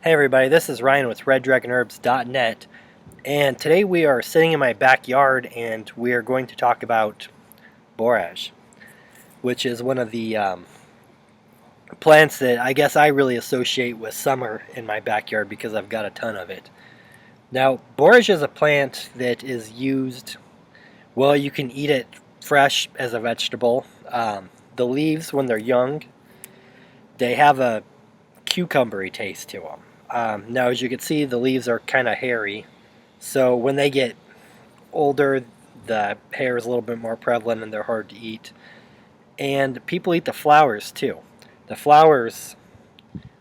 Hey everybody, this is Ryan with RedDragonHerbs.net, and today we are sitting in my backyard and we are going to talk about borage, which is one of the plants that I guess I really associate with summer in my backyard because I've got a ton of it. Now, borage is a plant that is used, well, you can eat it fresh as a vegetable. The leaves, when they're young, they have a cucumbery taste to them. Now, as you can see, the leaves are kind of hairy, so when they get older, the hair is a little bit more prevalent and they're hard to eat. And people eat the flowers too. The flowers,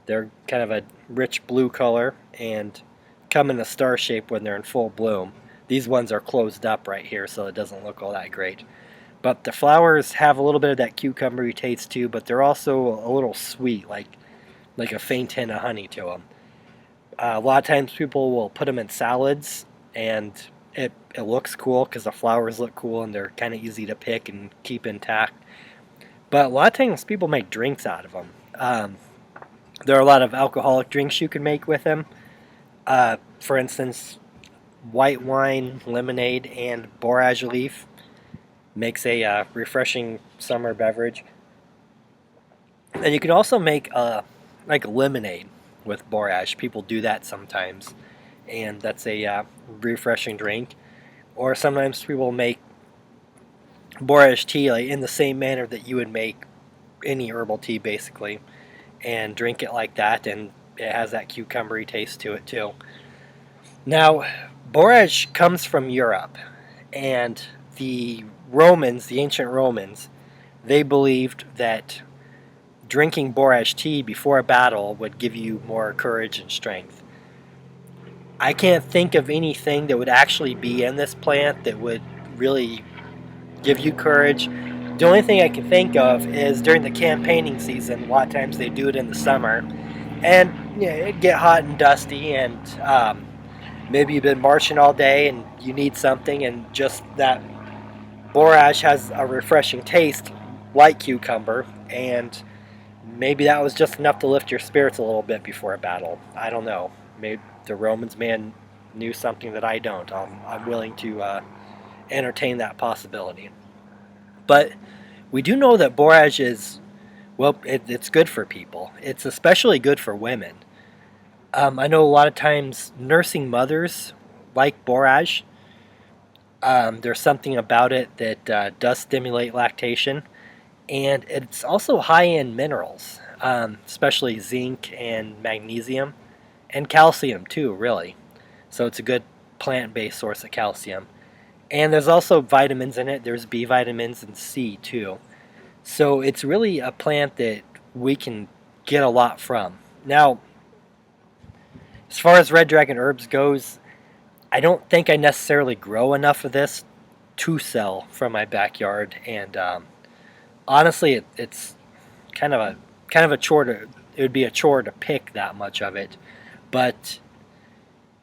they're kind of a rich blue color and come in a star shape when they're in full bloom. These ones are closed up right here, so it doesn't look all that great. But the flowers have a little bit of that cucumbery taste too, but they're also a little sweet, like a faint hint of honey to them. A lot of times people will put them in salads, and it looks cool because the flowers look cool and they're kind of easy to pick and keep intact. But a lot of times people make drinks out of them. There are a lot of alcoholic drinks you can make with them. For instance, white wine, lemonade, and borage leaf makes a refreshing summer beverage. And you can also make like lemonade with borage. People do that sometimes, and that's a refreshing drink. Or sometimes people make borage tea like in the same manner that you would make any herbal tea, basically, and drink it like that, and it has that cucumbery taste to it too. Now, borage comes from Europe, and the Romans, the ancient Romans, they believed that drinking borage tea before a battle would give you more courage and strength. I can't think of anything that would actually be in this plant that would really give you courage. The only thing I can think of is during the campaigning season. A lot of times they do it in the summer, and it'd get hot and dusty, and maybe you've been marching all day and you need something, and just that borage has a refreshing taste like cucumber, and maybe that was just enough to lift your spirits a little bit before a battle. I don't know. Maybe the Romans man knew something that I don't. I'm willing to entertain that possibility. But we do know that borage is, well, it's good for people. It's especially good for women. I know a lot of times nursing mothers like borage. There's something about it that does stimulate lactation, and it's also high in minerals, especially zinc and magnesium, and calcium too, really. So it's a good plant-based source of calcium. And there's also vitamins in it. There's B vitamins and C too. So it's really a plant that we can get a lot from. Now, as far as red dragon herbs goes, I don't think I necessarily grow enough of this to sell from my backyard, and honestly, it's kind of a chore to. It would be a chore to pick that much of it, but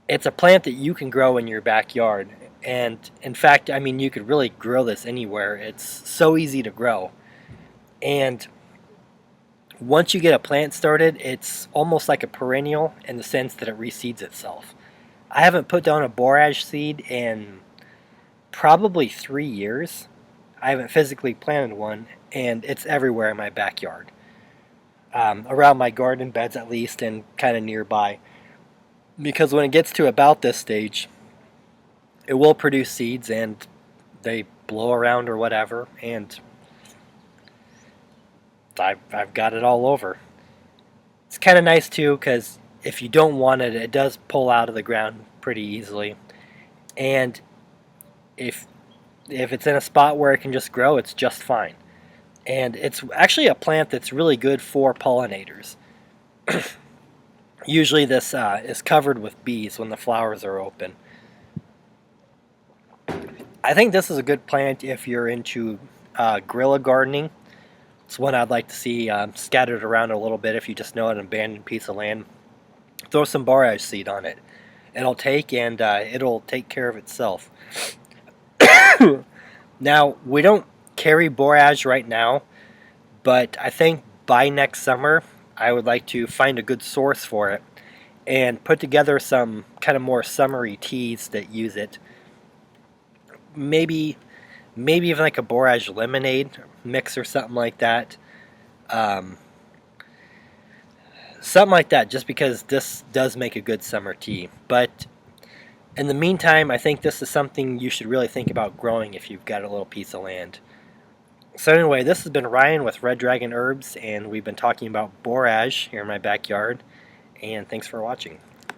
it's a plant that you can grow in your backyard. And in fact, I mean, you could really grow this anywhere. It's so easy to grow, and once you get a plant started, it's almost like a perennial in the sense that it reseeds itself. I haven't put down a borage seed in probably 3 years. I haven't physically planted one, and it's everywhere in my backyard. Around my garden beds at least, and kind of nearby. Because when it gets to about this stage, it will produce seeds, and they blow around or whatever, and I've got it all over. It's kind of nice too, because if you don't want it, it does pull out of the ground pretty easily. And if it's in a spot where it can just grow, it's just fine. And it's actually a plant that's really good for pollinators. Usually this is covered with bees when the flowers are open. I think this is a good plant if you're into guerrilla gardening. It's one I'd like to see scattered around a little bit. If you just know an abandoned piece of land, throw some borage seed on it. It'll take care of itself. Now, we don't carry borage right now, but I think by next summer I would like to find a good source for it and put together some kind of more summery teas that use it. Maybe even like a borage lemonade mix or something like that. Um, Something like that, just because this does make a good summer tea. But in the meantime, I think this is something you should really think about growing if you've got a little piece of land. So anyway, this has been Ryan with Red Dragon Herbs, and we've been talking about borage here in my backyard. And thanks for watching.